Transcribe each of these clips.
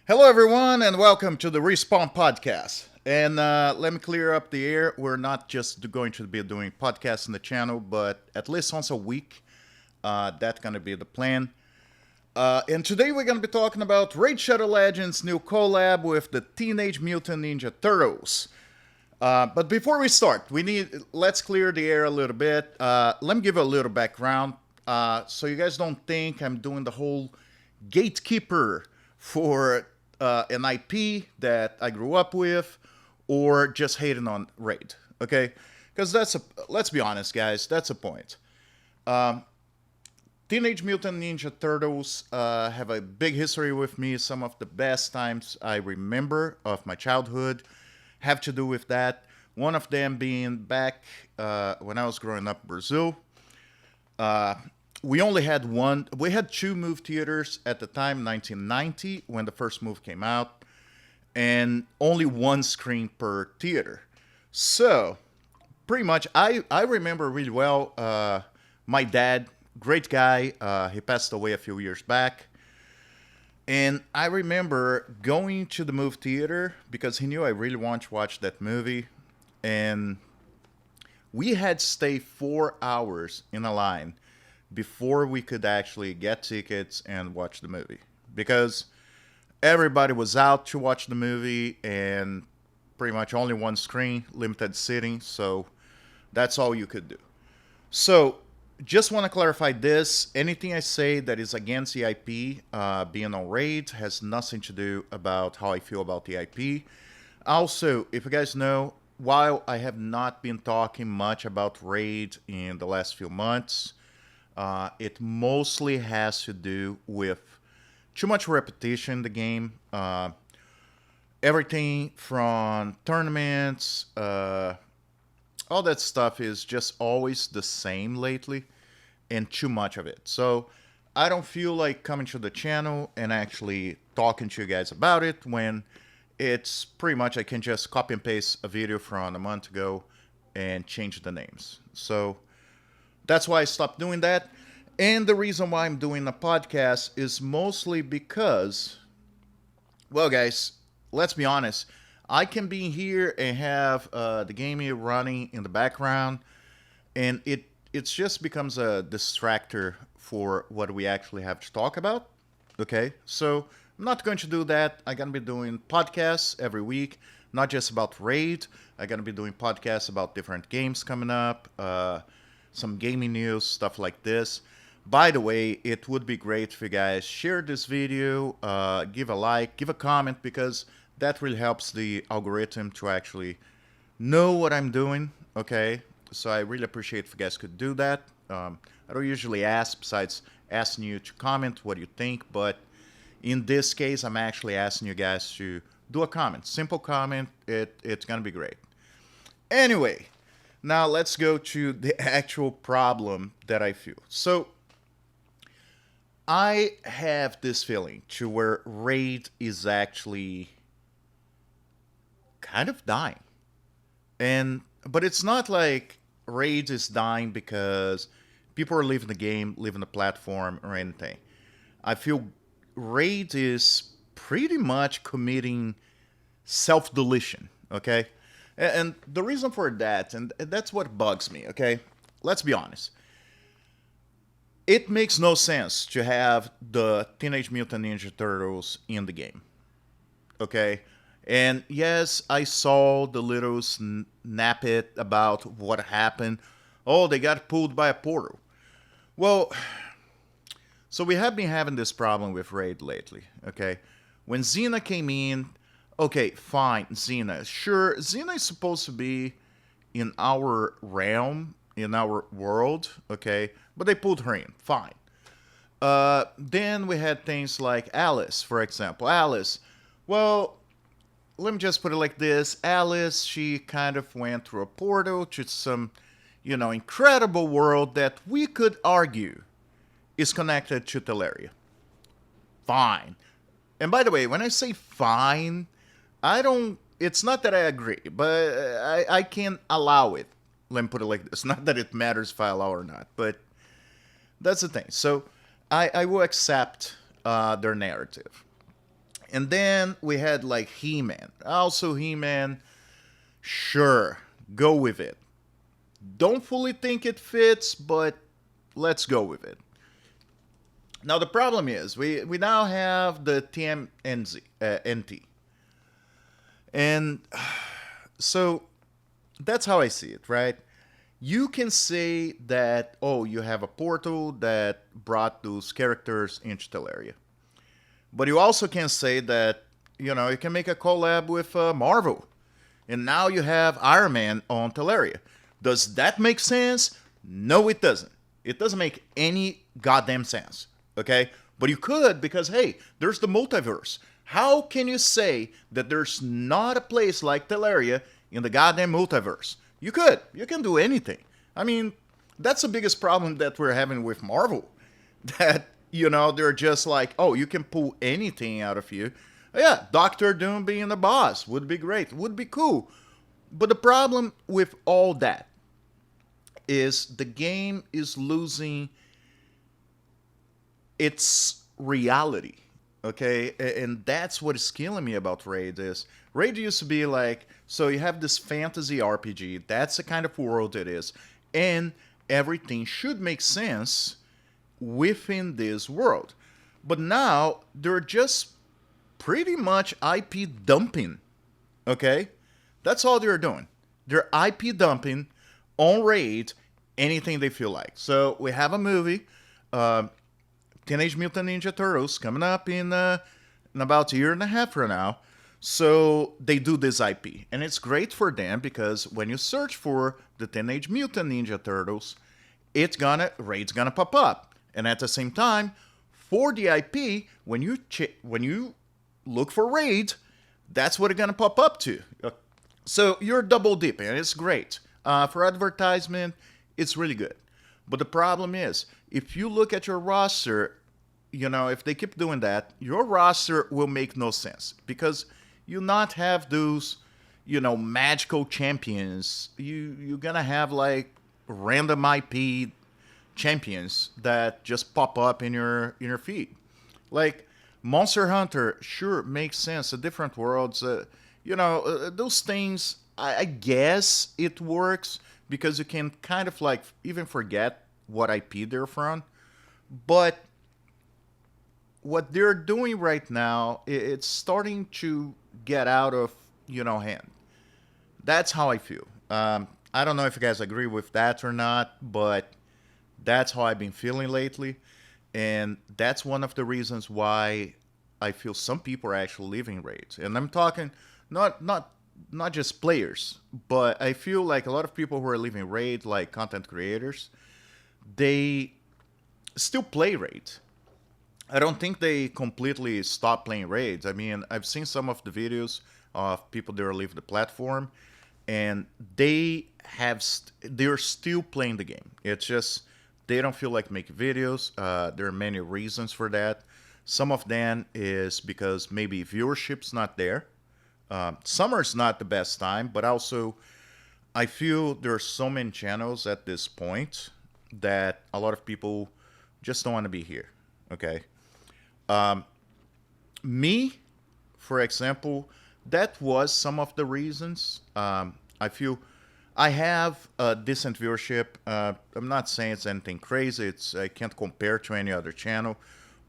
Hello, everyone, and welcome to the Respawn Podcast. And let me clear up the air. We're not just going to be doing podcasts on the channel, but at least once a week. That's going to be the plan. And today we're going to be talking about Raid Shadow Legends' new collab with the Teenage Mutant Ninja Turtles. But before we start, let's clear the air a little bit. Let me give you a little background, so you guys don't think I'm doing the whole gatekeeper for an IP that I grew up with, or just hating on Raid. Okay, because let's be honest, guys, that's a point. Teenage Mutant Ninja Turtles have a big history with me. Some of the best times I remember of my childhood have to do with that. One of them being back when I was growing up in Brazil. We only had one. We had two movie theaters at the time, 1990, when the first movie came out, and only one screen per theater. So, pretty much, I remember really well. My dad, great guy, he passed away a few years back. And I remember going to the movie theater because he knew I really wanted to watch that movie. And we had to stay 4 hours in a line before we could actually get tickets and watch the movie. Because everybody was out to watch the movie and pretty much only one screen, limited seating. So that's all you could do. So just want to clarify this. Anything I say that is against the IP being on Raid has nothing to do about how I feel about the IP. Also, if you guys know, while I have not been talking much about Raid in the last few months, it mostly has to do with too much repetition in the game. Everything from tournaments, all that stuff is just always the same lately, and too much of it. So I don't feel like coming to the channel and actually talking to you guys about it when it's pretty much I can just copy and paste a video from a month ago and change the names. So that's why I stopped doing that. And the reason why I'm doing a podcast is mostly because, well, guys, let's be honest. I can be here and have the game running in the background, and it just becomes a distractor for what we actually have to talk about. Okay, so I'm not going to do that. I'm going to be doing podcasts every week, not just about Raid. I'm going to be doing podcasts about different games coming up, some gaming news, stuff like this. By the way, it would be great if you guys share this video, give a like, give a comment, because that really helps the algorithm to actually know what I'm doing, okay? So I really appreciate if you guys could do that. I don't usually ask, besides asking you to comment what you think, but in this case, I'm actually asking you guys to do a comment. Simple comment, it's gonna be great. Anyway, now let's go to the actual problem that I feel. So, I have this feeling to where Raid is actually kind of dying. But it's not like Raid is dying because people are leaving the game, leaving the platform, or anything. I feel Raid is pretty much committing self-deletion, okay? And the reason for that, and that's what bugs me, okay? Let's be honest. It makes no sense to have the Teenage Mutant Ninja Turtles in the game, okay? And yes, I saw the little snippet about what happened. Oh, they got pulled by a portal. Well, so we have been having this problem with Raid lately, okay? When Zena came in, okay, fine, Zena. Sure, Zena is supposed to be in our realm, in our world, okay? But they pulled her in, fine. Then we had things like Alice, for example. Alice, well, let me just put it like this. Alice, she kind of went through a portal to some, incredible world that we could argue is connected to Teleria. Fine. And by the way, when I say fine, it's not that I agree, but I can allow it. Let me put it like this. Not that it matters if I allow or not, but that's the thing. So I will accept their narrative. And then we had like HeMan. Also, HeMan, sure, go with it. Don't fully think it fits, but let's go with it. Now, the problem is we now have the TMNT. And so that's how I see it, right? You can say that, oh, you have a portal that brought those characters into Teleria. But you also can say that, you can make a collab with Marvel. And now you have Iron Man on Teleria. Does that make sense? No, it doesn't. It doesn't make any goddamn sense. Okay? But you could because, hey, there's the multiverse. How can you say that there's not a place like Teleria in the goddamn multiverse? You could. You can do anything. I mean, that's the biggest problem that we're having with Marvel. That, they're just like, oh, you can pull anything out of you. Yeah, Doctor Doom being the boss would be great. Would be cool. But the problem with all that is the game is losing its reality. Okay, and that's what is killing me about Raid is Raid used to be like, so you have this fantasy RPG, that's the kind of world it is, and everything should make sense within this world. But now they're just pretty much IP dumping. Okay, that's all they're doing. They're IP dumping on Raid anything they feel like. So we have a movie, Teenage Mutant Ninja Turtles, coming up in about a year and a half from now. So they do this IP, and it's great for them because when you search for the Teenage Mutant Ninja Turtles, Raid's gonna pop up, and at the same time, for the IP, when you look for Raid, that's what it's gonna pop up to. So you're double dipping, and it's great. For advertisement, it's really good. But the problem is, if you look at your roster, if they keep doing that, your roster will make no sense because you not have those, magical champions. You're gonna have like random IP champions that just pop up in your feed. Like Monster Hunter, sure makes sense. A different worlds, those things. I guess it works because you can kind of like even forget what IP they're from. But what they're doing right now, it's starting to get out of hand. That's how I feel. I don't know if you guys agree with that or not, but that's how I've been feeling lately, and that's one of the reasons why I feel some people are actually leaving raids. And I'm talking not just players, but I feel like a lot of people who are leaving raid, like content creators, they still play raids. I don't think they completely stopped playing raids. I mean, I've seen some of the videos of people that are leaving the platform, and they're still playing the game. It's just they don't feel like making videos. There are many reasons for that. Some of them is because maybe viewership's not there. Summer's not the best time, but also I feel there are so many channels at this point that a lot of people just don't want to be here. Okay. Me, for example, that was some of the reasons. I feel I have a decent viewership. I'm not saying it's anything crazy. I can't compare to any other channel,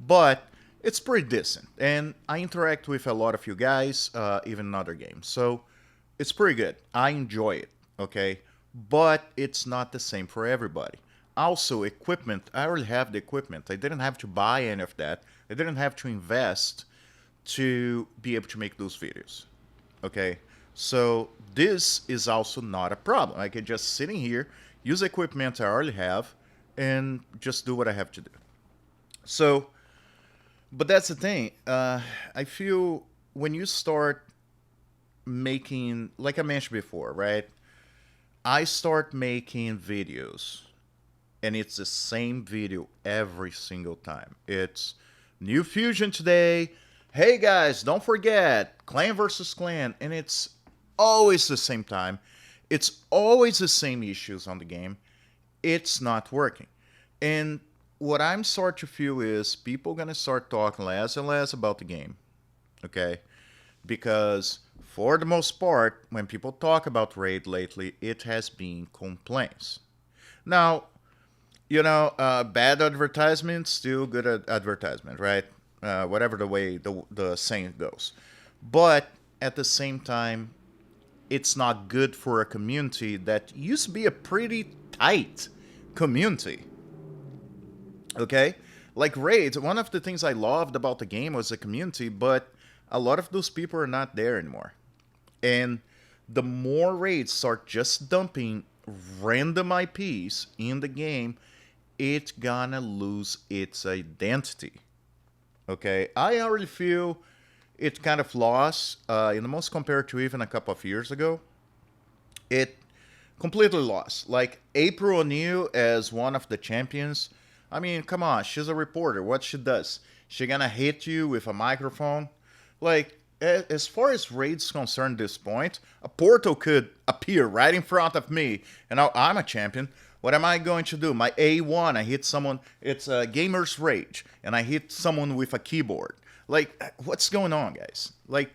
but it's pretty decent. And I interact with a lot of you guys, even in other games. So it's pretty good. I enjoy it, okay? But it's not the same for everybody. Also, equipment. I already have the equipment. I didn't have to buy any of that. I didn't have to invest to be able to make those videos, okay? So this is also not a problem. I can just sit in here, use equipment I already have, and just do what I have to do. So, but that's the thing. I feel when you start making, like I mentioned before, right? I start making videos, and it's the same video every single time. It's new fusion today. Hey guys, don't forget clan versus clan, and it's always the same time. It's always the same issues on the game. It's not working. And what I'm starting to feel is people gonna start talking less and less about the game. Okay, because for the most part, when people talk about raid lately, it has been complaints. Now, bad advertisement, still good advertisement, right? Whatever the way the saying goes. But at the same time, it's not good for a community that used to be a pretty tight community. Okay? Like raids, one of the things I loved about the game was the community, but a lot of those people are not there anymore. And the more raids start just dumping random IPs in the game, it's gonna lose its identity. Okay, I already feel it kind of lost in the most compared to even a couple of years ago. It completely lost. Like April O'Neil as one of the champions. I mean, come on, she's a reporter. What she does? She gonna hit you with a microphone? Like, as far as raids concerned, at this point, a portal could appear right in front of me, and now I'm a champion. What am I going to do? My A1, I hit someone. It's a gamer's rage, and I hit someone with a keyboard. Like, what's going on, guys? Like,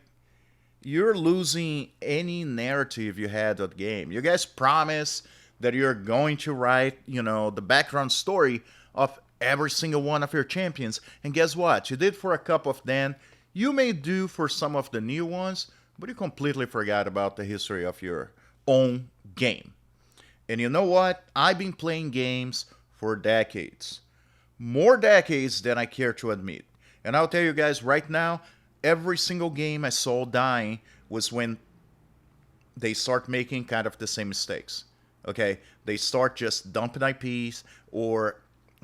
you're losing any narrative you had of the game. You guys promise that you're going to write, the background story of every single one of your champions. And guess what? You did for a couple of them. You may do for some of the new ones, but you completely forgot about the history of your own game. And you know what? I've been playing games for decades. More decades than I care to admit. And I'll tell you guys right now, every single game I saw dying was when they start making kind of the same mistakes. Okay? They start just dumping IPs, or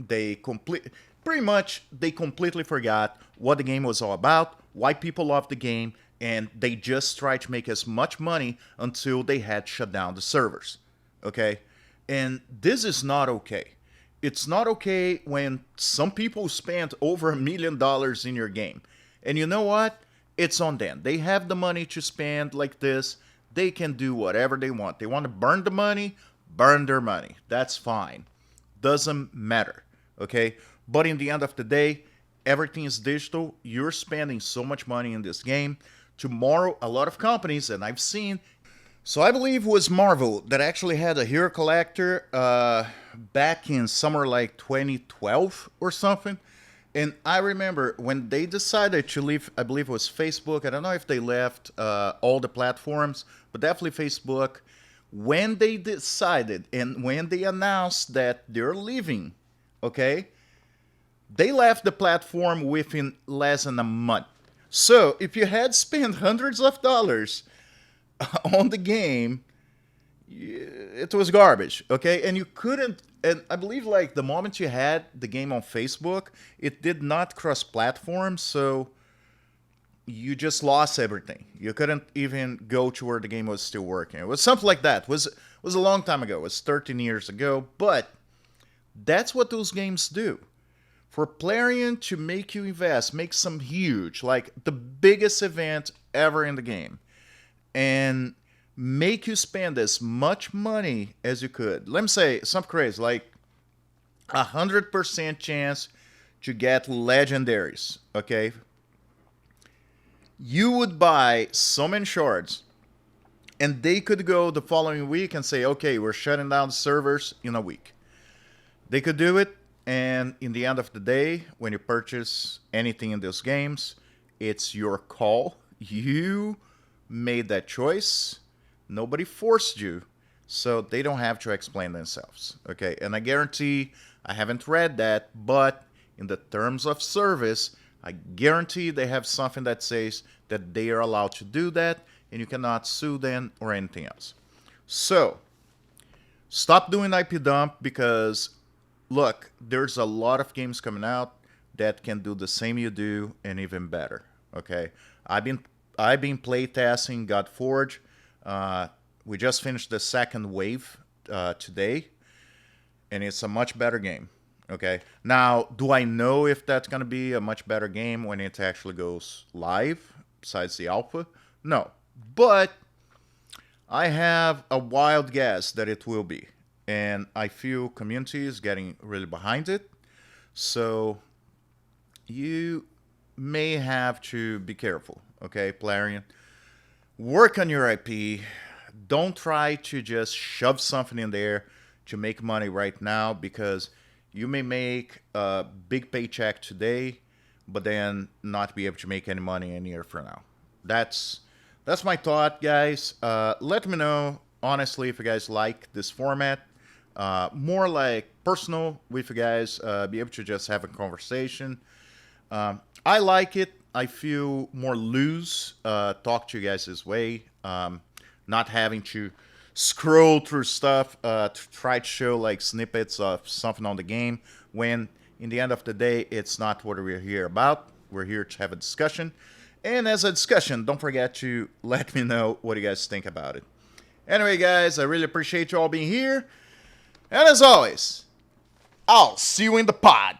pretty much they completely forgot what the game was all about, why people love the game, and they just try to make as much money until they had shut down the servers. Okay? And this is not okay. It's not okay when some people spent over $1 million in your game. And you know what? It's on them. They have the money to spend like this. They can do whatever they want. They want to burn the money, burn their money. That's fine. Doesn't matter. Okay? But in the end of the day, everything is digital. You're spending so much money in this game. Tomorrow, a lot of companies, and I've seen, so I believe it was Marvel that actually had a hero collector back in somewhere like 2012 or something. And I remember when they decided to leave, I believe it was Facebook. I don't know if they left all the platforms, but definitely Facebook. When they decided and when they announced that they're leaving, okay, they left the platform within less than a month. So if you had spent hundreds of dollars on the game, it was garbage, okay? And you couldn't, and I believe like the moment you had the game on Facebook, it did not cross platforms, so you just lost everything. You couldn't even go to where the game was still working. It was something like that. It was a long time ago. It was 13 years ago, but that's what those games do. For Plarion to make you invest, make some huge, like the biggest event ever in the game, and make you spend as much money as you could. Let me say something crazy, like 100% chance to get legendaries, okay? You would buy so many shards, and they could go the following week and say, okay, we're shutting down the servers in a week. They could do it, and in the end of the day, when you purchase anything in those games, it's your call. You made that choice. Nobody forced you, so they don't have to explain themselves. Okay, and I guarantee, I haven't read that, but in the terms of service, I guarantee they have something that says that they are allowed to do that, and you cannot sue them or anything else. So, stop doing IP dump, because look, there's a lot of games coming out that can do the same you do and even better. Okay, I've been playtesting God Forge. We just finished the second wave today, and it's a much better game. Okay, now do I know if that's gonna be a much better game when it actually goes live, besides the alpha? No, but I have a wild guess that it will be, and I feel community is getting really behind it. So you may have to be careful. okay, Plarian. Work on your IP. Don't try to just shove something in there to make money right now, because you may make a big paycheck today, but then not be able to make any money in a year from now. That's my thought, guys. Let me know, honestly, if you guys like this format. More like personal with you guys, be able to just have a conversation. I like it. I feel more loose, talk to you guys this way, not having to scroll through stuff to try to show like snippets of something on the game, when in the end of the day, it's not what we're here about. We're here to have a discussion. And as a discussion, don't forget to let me know what you guys think about it. Anyway, guys, I really appreciate you all being here. And as always, I'll see you in the pod.